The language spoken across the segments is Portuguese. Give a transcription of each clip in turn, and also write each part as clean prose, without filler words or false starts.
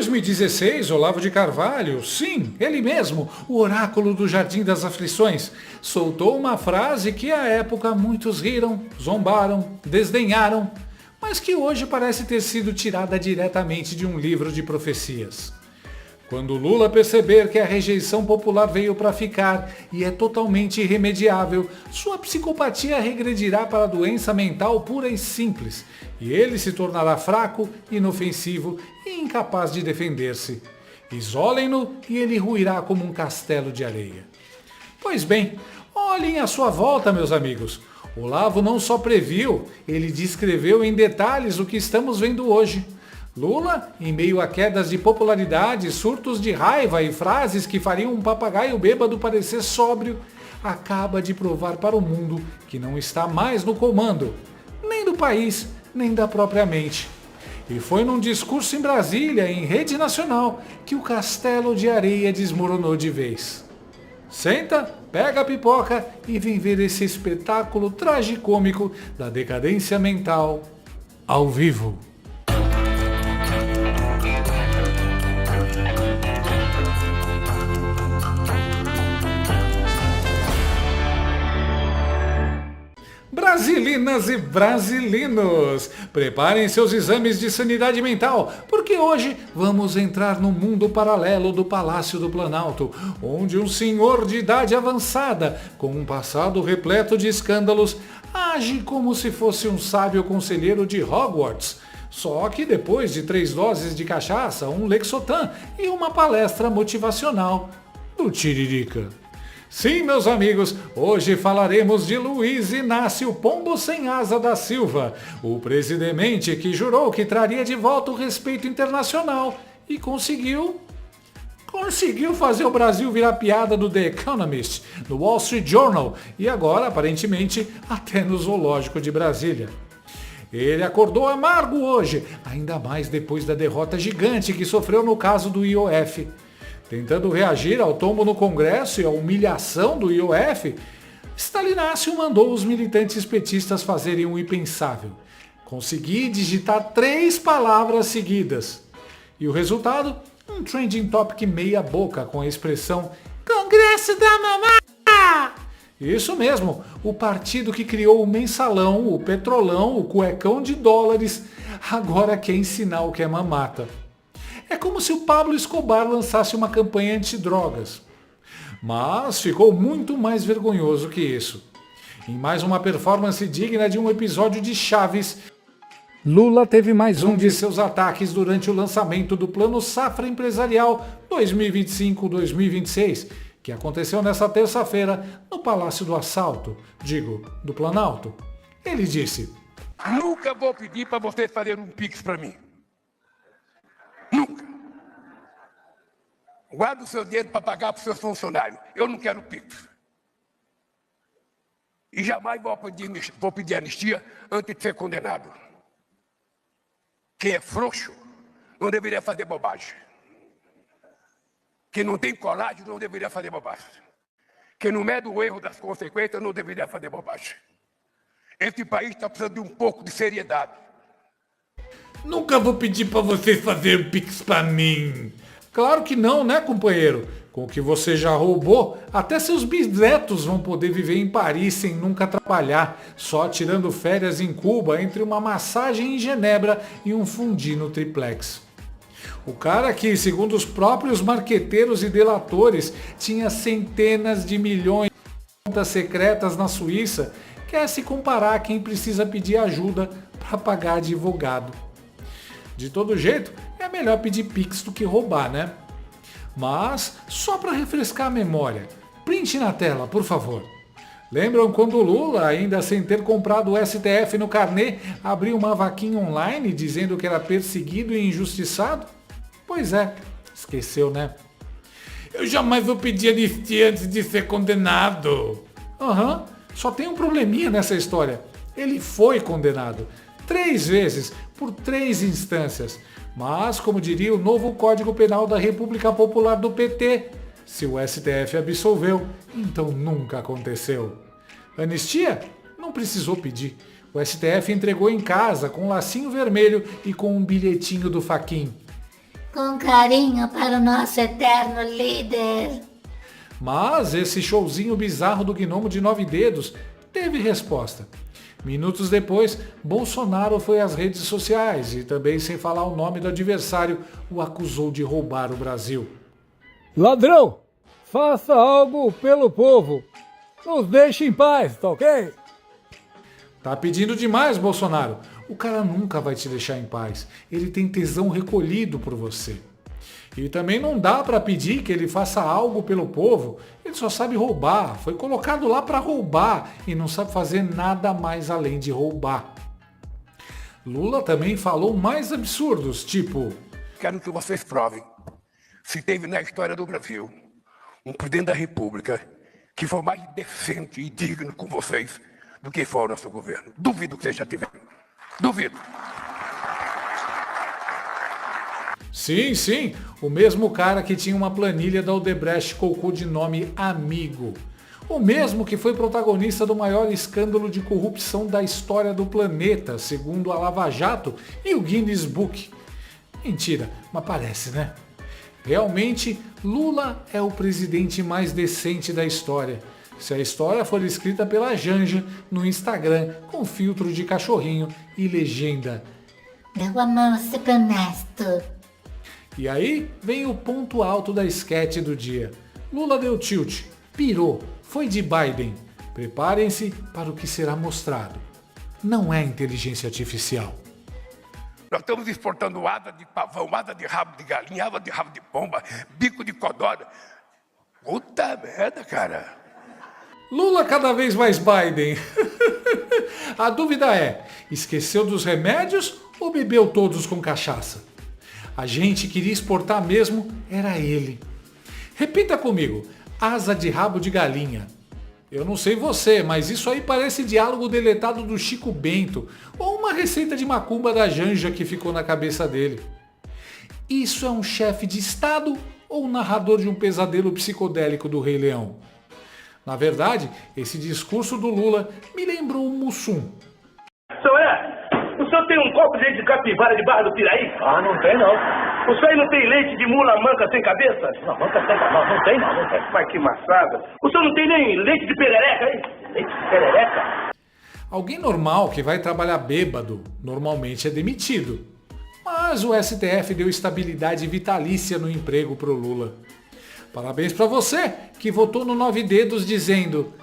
2016, Olavo de Carvalho, sim, ele mesmo, o oráculo do Jardim das Aflições, soltou uma frase que à época muitos riram, zombaram, desdenharam, mas que hoje parece ter sido tirada diretamente de um livro de profecias. Quando Lula perceber que a rejeição popular veio para ficar e é totalmente irremediável, sua psicopatia regredirá para a doença mental pura e simples, e ele se tornará fraco, inofensivo e incapaz de defender-se. Isolem-no e ele ruirá como um castelo de areia. Pois bem, olhem à sua volta, meus amigos. Olavo não só previu, ele descreveu em detalhes o que estamos vendo hoje. Lula, em meio a quedas de popularidade, surtos de raiva e frases que fariam um papagaio bêbado parecer sóbrio, acaba de provar para o mundo que não está mais no comando, nem do país, nem da própria mente. E foi num discurso em Brasília, em rede nacional, que o castelo de areia desmoronou de vez. Senta, pega a pipoca e vem ver esse espetáculo tragicômico da decadência mental ao vivo. Brasilinas e brasilinos, preparem seus exames de sanidade mental, porque hoje vamos entrar no mundo paralelo do Palácio do Planalto, onde um senhor de idade avançada, com um passado repleto de escândalos, age como se fosse um sábio conselheiro de Hogwarts, só que depois de 3 doses de cachaça, um Lexotan e uma palestra motivacional do Tiririca. Sim, meus amigos, hoje falaremos de Luiz Inácio Pombo Sem Asa da Silva, o presidente que jurou que traria de volta o respeito internacional e conseguiu fazer o Brasil virar piada do The Economist, do Wall Street Journal e agora, aparentemente, até no Zoológico de Brasília. Ele acordou amargo hoje, ainda mais depois da derrota gigante que sofreu no caso do IOF. Tentando reagir ao tombo no Congresso e à humilhação do IOF, Stalinácio mandou os militantes petistas fazerem o impensável. Conseguir digitar 3 palavras seguidas. E o resultado? Um trending topic meia boca com a expressão Congresso da Mamata! Isso mesmo, o partido que criou o mensalão, o petrolão, o cuecão de dólares, agora quer ensinar o que é mamata. É como se o Pablo Escobar lançasse uma campanha antidrogas. Mas ficou muito mais vergonhoso que isso. Em mais uma performance digna de um episódio de Chaves, Lula teve mais um de seus ataques durante o lançamento do Plano Safra Empresarial 2025-2026, que aconteceu nesta terça-feira no Palácio do Assalto, do Planalto. Ele disse: Nunca vou pedir para vocês fazerem um pix para mim. Nunca. Guarda o seu dinheiro para pagar para os seus funcionários. Eu não quero pix. E jamais vou pedir anistia antes de ser condenado. Quem é frouxo não deveria fazer bobagem. Quem não tem coragem não deveria fazer bobagem. Quem não mede o erro das consequências não deveria fazer bobagem. Esse país está precisando de um pouco de seriedade. Nunca vou pedir para você fazer um pix para mim. Claro que não, né, companheiro? Com o que você já roubou, até seus bisnetos vão poder viver em Paris sem nunca trabalhar, só tirando férias em Cuba entre uma massagem em Genebra e um fundi no triplex. O cara que, segundo os próprios marqueteiros e delatores, tinha centenas de milhões de contas secretas na Suíça, quer se comparar a quem precisa pedir ajuda para pagar advogado. De todo jeito, é melhor pedir pix do que roubar, né? Mas, só para refrescar a memória, print na tela, por favor. Lembram quando o Lula, ainda sem ter comprado o STF no carnê, abriu uma vaquinha online dizendo que era perseguido e injustiçado? Pois é, esqueceu, né? Eu jamais vou pedir anistia antes de ser condenado. Só tem um probleminha nessa história. Ele foi condenado 3 vezes, por 3 instâncias. Mas, como diria o novo Código Penal da República Popular do PT, se o STF absolveu, então nunca aconteceu. Anistia? Não precisou pedir. O STF entregou em casa com um lacinho vermelho e com um bilhetinho do Fachin. Com carinho para o nosso eterno líder. Mas esse showzinho bizarro do gnomo de 9 dedos teve resposta. Minutos depois, Bolsonaro foi às redes sociais e também, sem falar o nome do adversário, o acusou de roubar o Brasil. Ladrão, faça algo pelo povo. Nos deixe em paz, tá ok? Tá pedindo demais, Bolsonaro. O cara nunca vai te deixar em paz. Ele tem tesão recolhido por você. E também não dá para pedir que ele faça algo pelo povo. Ele só sabe roubar. Foi colocado lá para roubar e não sabe fazer nada mais além de roubar. Lula também falou mais absurdos, tipo... Quero que vocês provem se teve na história do Brasil um presidente da República que foi mais decente e digno com vocês do que foi o nosso governo. Duvido que vocês já tiveram. Duvido. Sim, o mesmo cara que tinha uma planilha da Odebrecht colocou de nome Amigo. O mesmo que foi protagonista do maior escândalo de corrupção da história do planeta, segundo a Lava Jato e o Guinness Book. Mentira, mas parece, né? Realmente, Lula é o presidente mais decente da história. Se a história for escrita pela Janja no Instagram com filtro de cachorrinho e legenda. Deu a mão sempre honesto. E aí vem o ponto alto da esquete do dia. Lula deu tilt, pirou, foi de Biden. Preparem-se para o que será mostrado. Não é inteligência artificial. Nós estamos exportando asa de pavão, asa de rabo de galinha, asa de rabo de pomba, bico de codorna. Puta merda, cara. Lula cada vez mais Biden. A dúvida é, esqueceu dos remédios ou bebeu todos com cachaça? A gente queria exportar mesmo, era ele. Repita comigo, asa de rabo de galinha. Eu não sei você, mas isso aí parece diálogo deletado do Chico Bento ou uma receita de macumba da Janja que ficou na cabeça dele. Isso é um chefe de Estado ou um narrador de um pesadelo psicodélico do Rei Leão? Na verdade, esse discurso do Lula me lembrou um Mussum. O senhor tem um copo de leite de capivara de Barra do Piraí? Ah, não tem não. O senhor aí não tem leite de mula manca sem cabeça? Não, manca sem cabeça. Não tem não, não tem. Mas que maçada. O senhor não tem nem leite de perereca aí? Leite de perereca? Alguém normal que vai trabalhar bêbado normalmente é demitido. Mas o STF deu estabilidade vitalícia no emprego pro Lula. Parabéns pra você que votou no 9 dedos dizendo: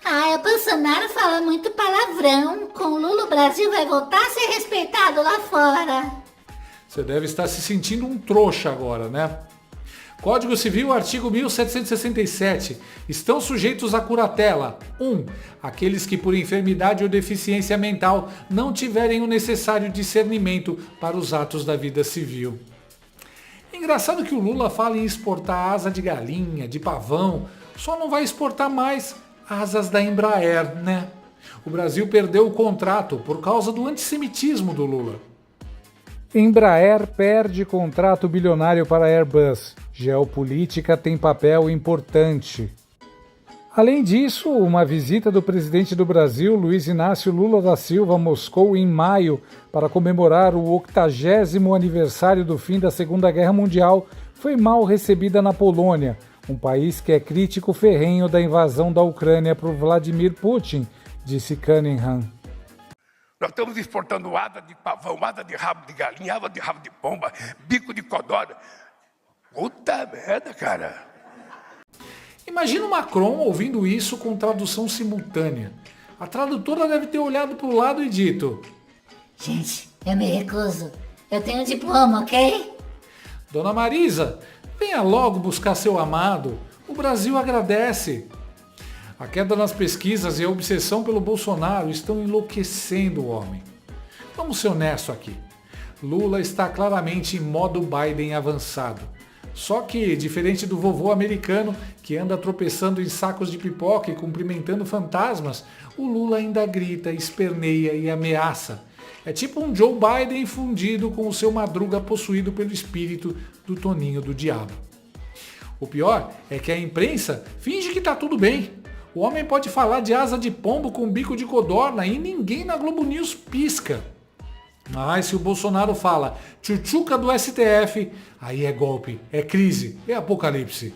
O Bolsonaro fala muito palavrão. Com o Lula o Brasil vai voltar a ser respeitado lá fora. Você deve estar se sentindo um trouxa agora, né? Código Civil, artigo 1767. Estão sujeitos à curatela. 1. Aqueles que por enfermidade ou deficiência mental não tiverem o necessário discernimento para os atos da vida civil. Engraçado que o Lula fala em exportar asa de galinha, de pavão, só não vai exportar mais asas da Embraer, né? O Brasil perdeu o contrato por causa do antissemitismo do Lula. Embraer perde contrato bilionário para Airbus. Geopolítica tem papel importante. Além disso, uma visita do presidente do Brasil, Luiz Inácio Lula da Silva, a Moscou em maio para comemorar o 80º aniversário do fim da Segunda Guerra Mundial foi mal recebida na Polônia, um país que é crítico ferrenho da invasão da Ucrânia por Vladimir Putin, disse Cunningham. Nós estamos exportando asa de pavão, asa de rabo de galinha, asa de rabo de pomba, bico de codorna. Puta merda, cara. Imagina o Macron ouvindo isso com tradução simultânea. A tradutora deve ter olhado para o lado e dito: Gente, eu me recuso. Eu tenho diploma, ok? Dona Marisa, venha logo buscar seu amado. O Brasil agradece. A queda nas pesquisas e a obsessão pelo Bolsonaro estão enlouquecendo o homem. Vamos ser honestos aqui. Lula está claramente em modo Biden avançado. Só que, diferente do vovô americano, que anda tropeçando em sacos de pipoca e cumprimentando fantasmas, o Lula ainda grita, esperneia e ameaça. É tipo um Joe Biden fundido com o seu Madruga possuído pelo espírito do Toninho do Diabo. O pior é que a imprensa finge que tá tudo bem. O homem pode falar de asa de pombo com bico de codorna e ninguém na Globo News pisca. Mas se o Bolsonaro fala tchutchuca do STF, aí é golpe, é crise, é apocalipse.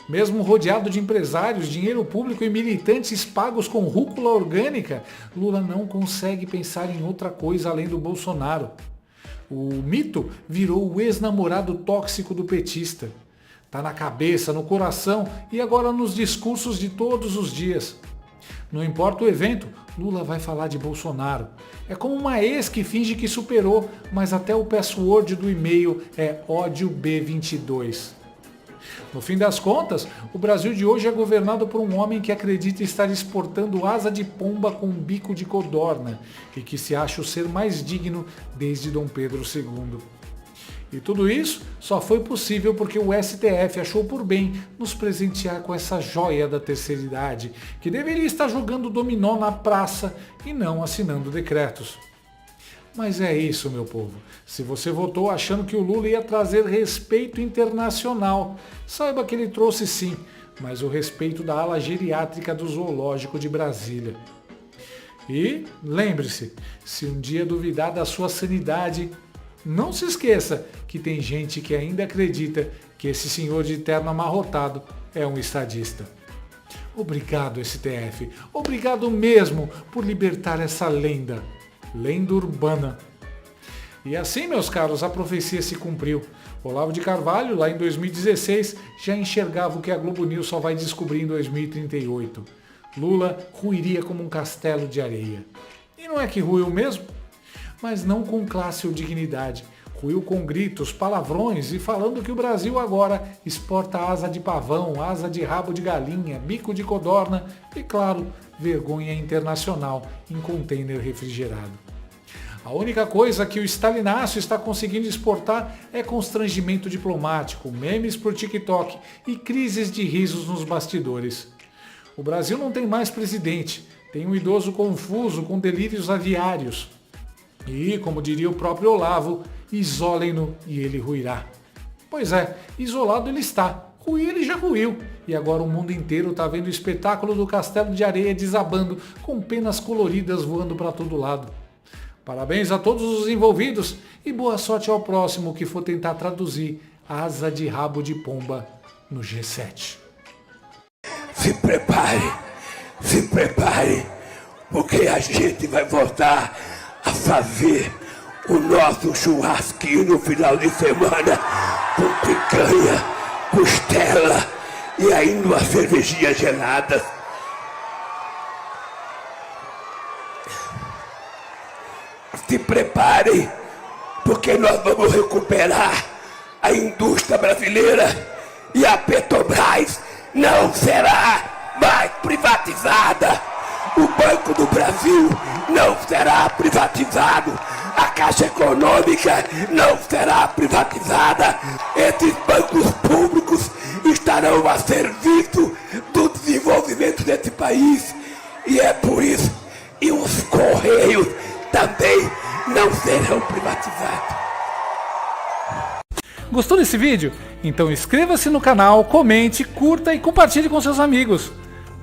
Mesmo rodeado de empresários, dinheiro público e militantes pagos com rúcula orgânica, Lula não consegue pensar em outra coisa além do Bolsonaro. O mito virou o ex-namorado tóxico do petista. Tá na cabeça, no coração e agora nos discursos de todos os dias. Não importa o evento, Lula vai falar de Bolsonaro. É como uma ex que finge que superou, mas até o password do e-mail é ódio B22. No fim das contas, o Brasil de hoje é governado por um homem que acredita estar exportando asa de pomba com bico de codorna e que se acha o ser mais digno desde Dom Pedro II. E tudo isso só foi possível porque o STF achou por bem nos presentear com essa joia da terceira idade, que deveria estar jogando dominó na praça e não assinando decretos. Mas é isso, meu povo. Se você votou achando que o Lula ia trazer respeito internacional, saiba que ele trouxe sim, mas o respeito da ala geriátrica do Zoológico de Brasília. E lembre-se, se um dia duvidar da sua sanidade, não se esqueça que tem gente que ainda acredita que esse senhor de terno amarrotado é um estadista. Obrigado, STF. Obrigado mesmo por libertar essa lenda urbana. E assim, meus caros, a profecia se cumpriu. Olavo de Carvalho, lá em 2016, já enxergava o que a Globo News só vai descobrir em 2038. Lula ruiria como um castelo de areia. E não é que ruiu mesmo? Mas não com classe ou dignidade. Ruiu com gritos, palavrões e falando que o Brasil agora exporta asa de pavão, asa de rabo de galinha, bico de codorna e, claro, vergonha internacional em container refrigerado. A única coisa que o Stalinaço está conseguindo exportar é constrangimento diplomático, memes por TikTok e crises de risos nos bastidores. O Brasil não tem mais presidente, tem um idoso confuso com delírios aviários. E, como diria o próprio Olavo, isolem-no e ele ruirá. Pois é, isolado ele está, ruir ele já ruiu. E agora o mundo inteiro está vendo o espetáculo do castelo de areia desabando, com penas coloridas voando para todo lado. Parabéns a todos os envolvidos e boa sorte ao próximo que for tentar traduzir asa de rabo de pomba no G7. Se prepare, porque a gente vai voltar a fazer o nosso churrasquinho no final de semana com picanha, costela e ainda uma cervejinha gelada. Se preparem, porque nós vamos recuperar a indústria brasileira e a Petrobras não será mais privatizada. O Banco do Brasil não será privatizado. A Caixa Econômica não será privatizada. Esses bancos públicos estarão a serviço do desenvolvimento desse país. E é por isso que os Correios também não serão privatizados. Gostou desse vídeo? Então inscreva-se no canal, comente, curta e compartilhe com seus amigos.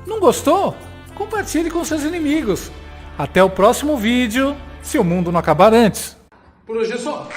Não gostou? Compartilhe com seus inimigos. Até o próximo vídeo, se o mundo não acabar antes. Por hoje é só.